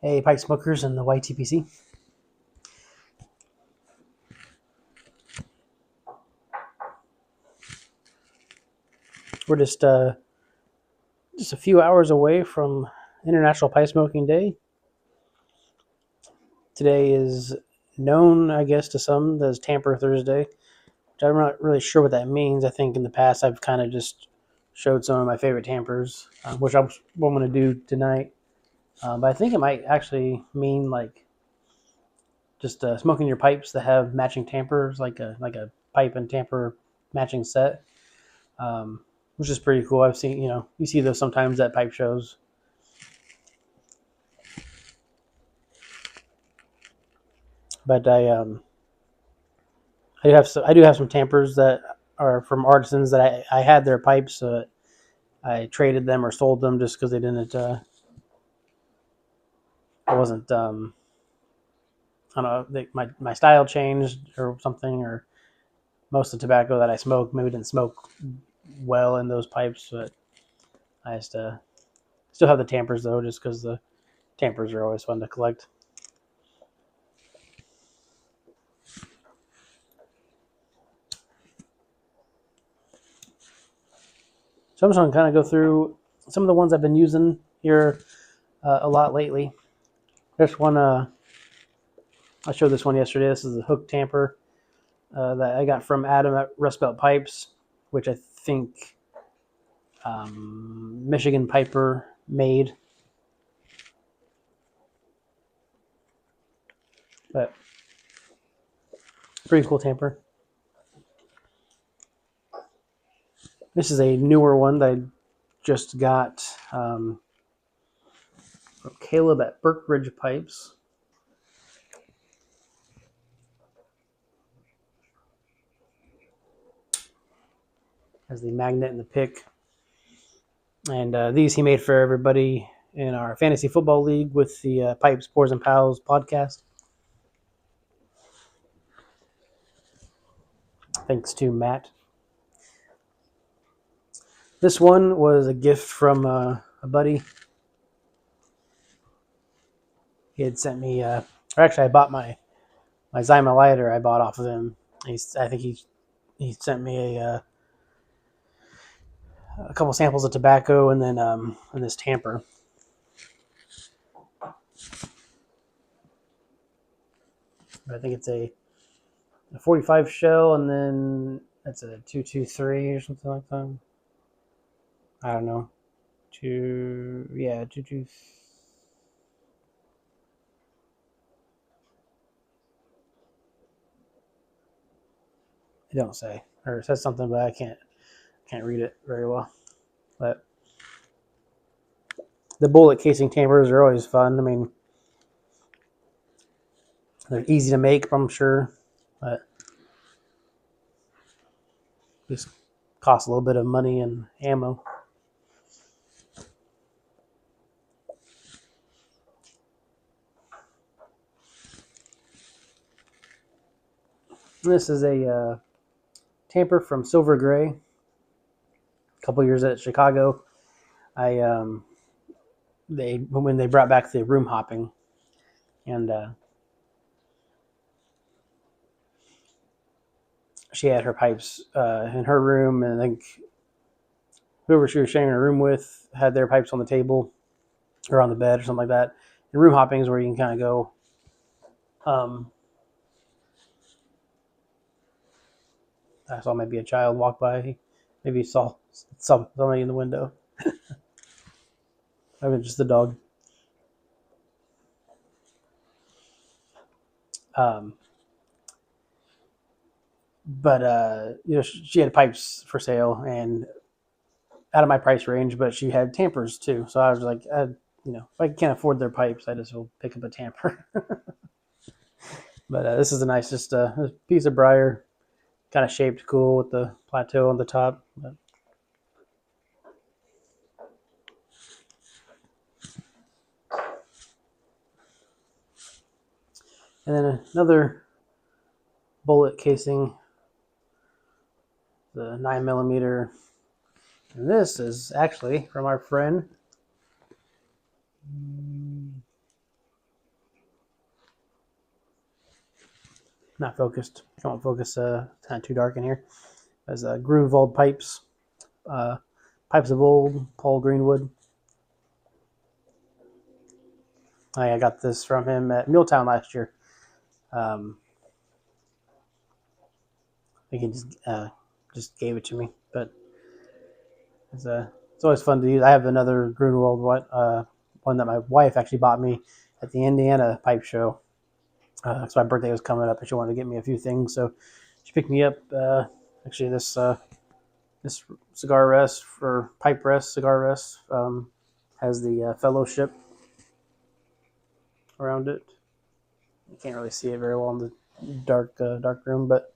Hey, pipe smokers and the YTPC. We're just a few hours away from International Pipe Smoking Day. Today is known, I guess, to some as Tamper Thursday, which I'm not really sure what that means. I think in the past I've kind of just showed some of my favorite tampers, which I'm going to do tonight. But I think it might actually mean like just smoking your pipes that have matching tampers, like a pipe and tamper matching set, which is pretty cool. I've seen, you see those sometimes at pipe shows. But I do have some tampers that are from artisans that I had their pipes, so I traded them or sold them just because they didn't. I wasn't. I don't know. My style changed or something, or most of the tobacco that I smoked maybe didn't smoke well in those pipes. But I just still have the tampers though, just because the tampers are always fun to collect. So I'm just gonna kind of go through some of the ones I've been using here a lot lately. There's one. I showed this one yesterday. This is a hook tamper that I got from Adam at Rust Belt Pipes, which I think Michigan Piper made. But pretty cool tamper. This is a newer one that I just got from Caleb at Ridge Pipes. Has the magnet and the pick. And these he made for everybody in our fantasy football league with the Pipes, Pours, and Pals podcast. Thanks to Matt. This one was a gift from a buddy. He had sent me, or actually, I bought my Zyma lighter. I bought off of him. I think he sent me a couple samples of tobacco and then and this tamper. I think it's a 45 shell, and then that's a 223 or something like that. I don't know. Two. It don't say, or it says something, but I can't read it very well. But the bullet casing tampers are always fun. I mean, they're easy to make, I'm sure, but just cost a little bit of money and ammo. This is a tamper from Silver Gray. A couple years at Chicago, I they when they brought back the room hopping, and she had her pipes in her room, and I think whoever she was sharing a room with had their pipes on the table or on the bed or something like that. And room hopping is where you can kind of go. I saw maybe a child walk by. Maybe saw somebody in the window. I mean, just the dog. Um, but she had pipes for sale and out of my price range, but she had tampers too. So I was like, if I can't afford their pipes, I just will pick up a tamper. But this is a nice, just a piece of briar, kind of shaped cool with the plateau on the top. But, and then another bullet casing, the 9mm. And this is actually from our friend Not focused. I won't focus. Kind of too dark in here. There's Grunewald pipes. Pipes of Old, Paul Greenwood. I got this from him at Milltown last year. I think he just gave it to me, but it's always fun to use. I have another Grunewald one that my wife actually bought me at the Indiana pipe show. So my birthday was coming up, and she wanted to get me a few things. So she picked me up actually this cigar rest for pipe rest cigar rest has the fellowship around it. You can't really see it very well in the dark room, but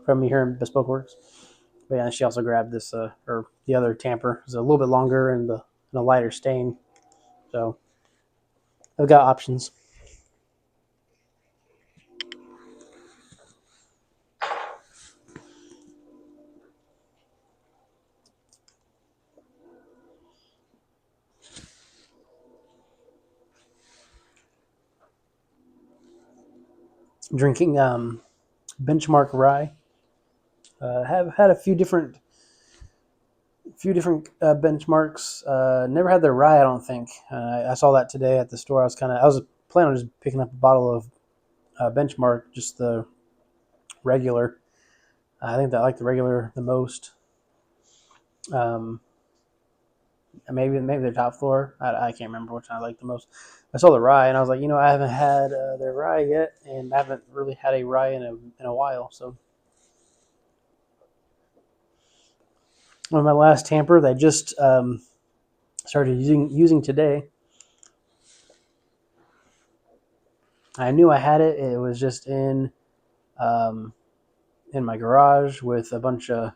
from me here in Bespoke Works. But yeah, she also grabbed this or the other tamper. It's a little bit longer and a lighter stain. So I've got options. Drinking Benchmark rye. Have had a few different benchmarks. Never had their rye, I don't think. I saw that today at the store. I was planning on just picking up a bottle of Benchmark, just the regular. I think I like the regular the most. Um, maybe their top floor. I can't remember which I like the most. I saw the rye and I was like, I haven't had their rye yet, and I haven't really had a rye in a while. So one of my last tamper that I just started using today. I knew I had it. It was just in my garage with a bunch of.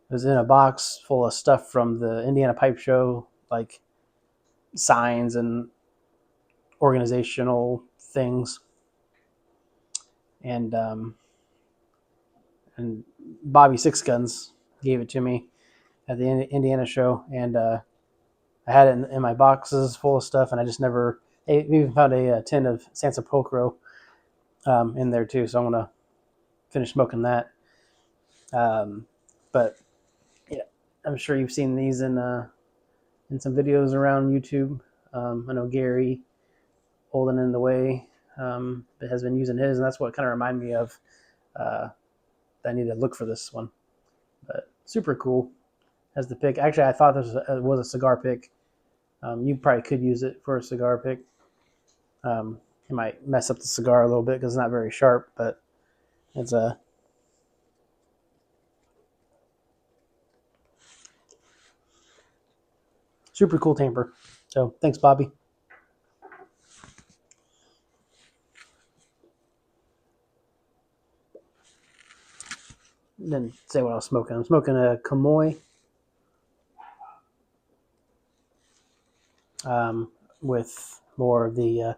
It was in a box full of stuff from the Indiana Pipe Show, like signs and organizational things, and Bobby Six Guns gave it to me at the Indiana show, and I had it in my boxes full of stuff, and I just never. I even found a tin of Sansa Pocro in there too, so I'm gonna finish smoking that. But yeah, I'm sure you've seen these in some videos around YouTube. I know Gary Olden in the Way has been using his, and that's what kind of reminded me of. I need to look for this one, but super cool. Has the pick. Actually, I thought this was a cigar pick. You probably could use it for a cigar pick. It might mess up the cigar a little bit because it's not very sharp, but it's a super cool tamper. So thanks, Bobby. Didn't say what I was smoking. I'm smoking a Kamoy with more of the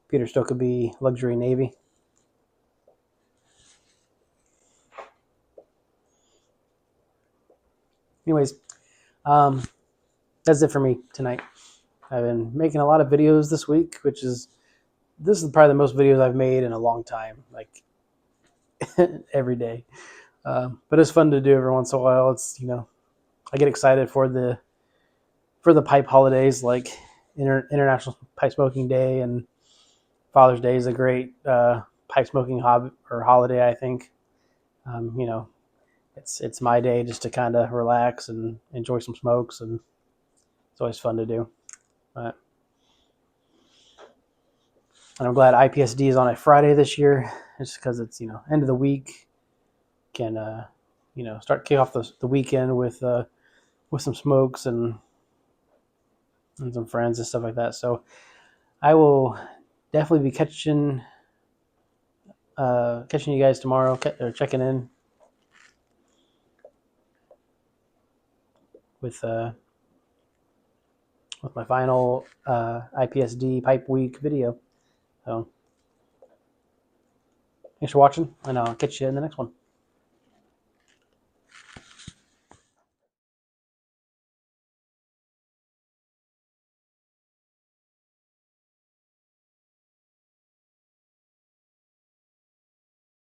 Peter Stokkebye Luxury Navy. Anyways, that's it for me tonight. I've been making a lot of videos this week, this is probably the most videos I've made in a long time, like every day. But it's fun to do every once in a while. It's I get excited for the pipe holidays, like International Pipe Smoking Day, and Father's Day is a great pipe smoking hobby or holiday. I think it's my day just to kind of relax and enjoy some smokes, and it's always fun to do. But and I'm glad IPSD is on a Friday this year, just because it's end of the week, can start kick off the weekend with some smokes and some friends and stuff like that. So I will definitely be catching you guys tomorrow, or checking in with my final IPSD Pipe Week video. So thanks for watching, and I'll catch you in the next one.